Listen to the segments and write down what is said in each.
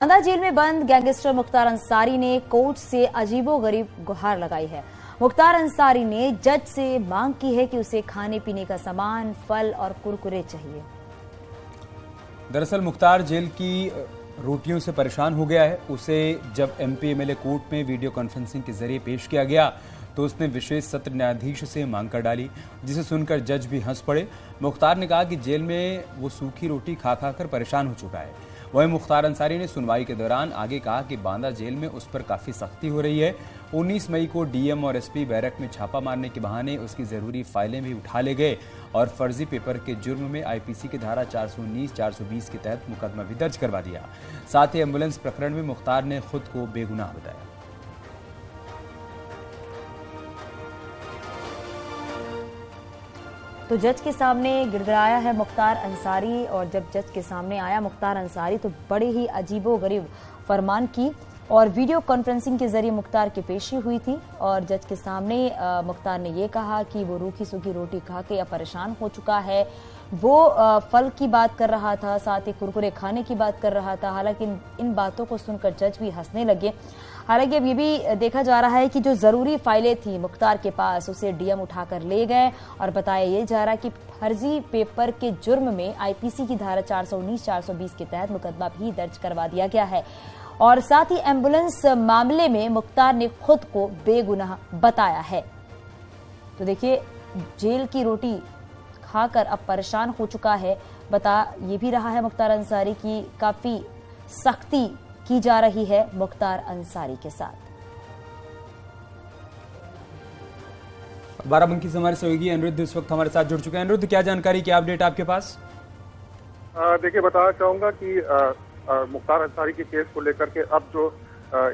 Banda jail में बंद gangster Mukhtar Ansari ने कोर्ट से अजीबोगरीब गुहार लगाई है। मुख्तार अंसारी ने जज से मांग की है कि उसे खाने पीने का सामान, फल और कुरकुरे चाहिए। दरअसल मुख्तार जेल की रोटियों से परेशान हो गया है। उसे जब एमपी एमएलए कोर्ट में वीडियो कॉन्फ्रेंसिंग के जरिए पेश किया गया तो उसने विशेष सत्र न्यायाधीश से मांग कर डाली, जिसे सुनकर जज भी हंस पड़े। मुख्तार ने कहा कि जेल में वो सूखी रोटी खा खा कर परेशान हो चुका है। वहीं मुख्तार अंसारी ने सुनवाई के दौरान आगे कहा कि बांदा जेल में उस पर काफ़ी सख्ती हो रही है। 19 मई को डीएम और एसपी बैरक में छापा मारने के बहाने उसकी ज़रूरी फाइलें भी उठा ले गए और फर्जी पेपर के जुर्म में आईपीसी की धारा 419, 420 के तहत मुकदमा भी दर्ज करवा दिया। साथ ही एम्बुलेंस प्रकरण में मुख्तार ने खुद को बेगुनाह बताया। तो जज के सामने गिड़गिड़ाया है मुख्तार अंसारी, और जब जज के सामने आया मुख्तार अंसारी तो बड़े ही अजीबोगरीब फरमान की और वीडियो कॉन्फ्रेंसिंग के जरिए मुख्तार की पेशी हुई थी। और जज के सामने मुख्तार ने ये कहा कि वो रूखी सूखी रोटी खा के परेशान हो चुका है। वो फल की बात कर रहा था, साथ ही कुरकुरे खाने की बात कर रहा था। हालांकि इन बातों को सुनकर जज भी हंसने लगे। हालांकि अब ये भी देखा जा रहा है कि जो जरूरी फाइलें थी मुख्तार के पास उसे डीएम उठाकर ले गए और बताया ये जा रहा है कि फर्जी पेपर के जुर्म में आईपीसी की धारा 419, 420 के तहत मुकदमा भी दर्ज करवा दिया गया है। और साथ ही एम्बुलेंस मामले में मुख्तार ने खुद को बेगुनाह बताया है। तो देखिए, जेल की रोटी खाकर अब परेशान हो चुका है। बता ये भी रहा है मुख्तार अंसारी की काफी सख्ती की जा रही है मुख्तार अंसारी के साथ। बाराबंकी से हमारे सहयोगी अनिरुद्ध इस वक्त हमारे साथ जुड़ चुके हैं। अनिरुद्ध, क्या जानकारी, क्या अपडेट आपके पास? देखिए, बताना चाहूंगा कि मुख्तार अंसारी के केस को लेकर के अब जो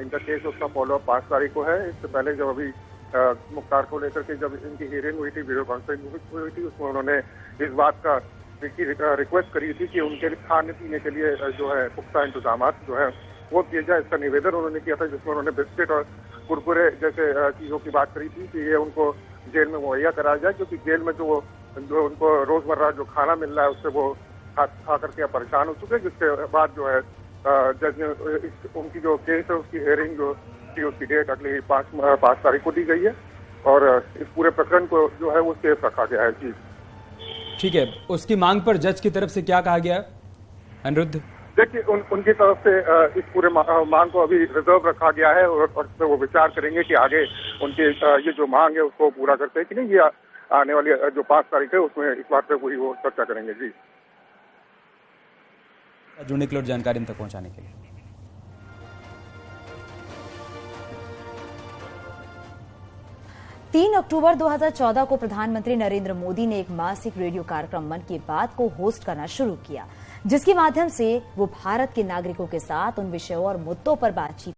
इनका केस उसका फॉलोअप 5 तारीख को है। इससे पहले जब अभी मुख्तार को लेकर के जब इनकी हियरिंग हुई थी, वीडियो कॉन्फ्रेंसिंग हुई थी, उसमें उन्होंने इस बात का रिक्वेस्ट करी थी कि उनके खाने पीने के लिए जो है पुख्ता इंतजाम जो है वो किए जाए। इसका निवेदन उन्होंने किया था, जिसमें उन्होंने बिस्किट और कुरकुरे जैसे चीजों की बात करी थी कि ये उनको जेल में मुहैया कराया जाए, क्योंकि जेल में जो उनको रोजमर्रा जो खाना मिल रहा है उससे वो खा करके परेशान हो चुके। जिसके बाद जो है जज ने उनकी जो केस है उसकी हियरिंग जो थी उसकी डेट अगली 5 तारीख को दी गई है और इस पूरे प्रकरण को जो है वो सेफ रखा गया है। जी ठीक है, उसकी मांग पर जज की तरफ से क्या कहा गया अनिरुद्ध? देखिए, उनकी तरफ से इस पूरे मांग को अभी रिजर्व रखा गया है और उस पर वो विचार करेंगे कि आगे उनकी ये जो मांग है उसको पूरा करते हैं कि नहीं। ये आने वाली जो 5 तारीख है उसमें इस बात पे पूरी वो चर्चा करेंगे। जी, जुड़ने के लिए और जानकारी हम तक पहुंचाने के लिए। तीन अक्टूबर 2014 को प्रधानमंत्री नरेंद्र मोदी ने एक मासिक रेडियो कार्यक्रम मन की बात को होस्ट करना शुरू किया, जिसके माध्यम से वो भारत के नागरिकों के साथ उन विषयों और मुद्दों पर बातचीत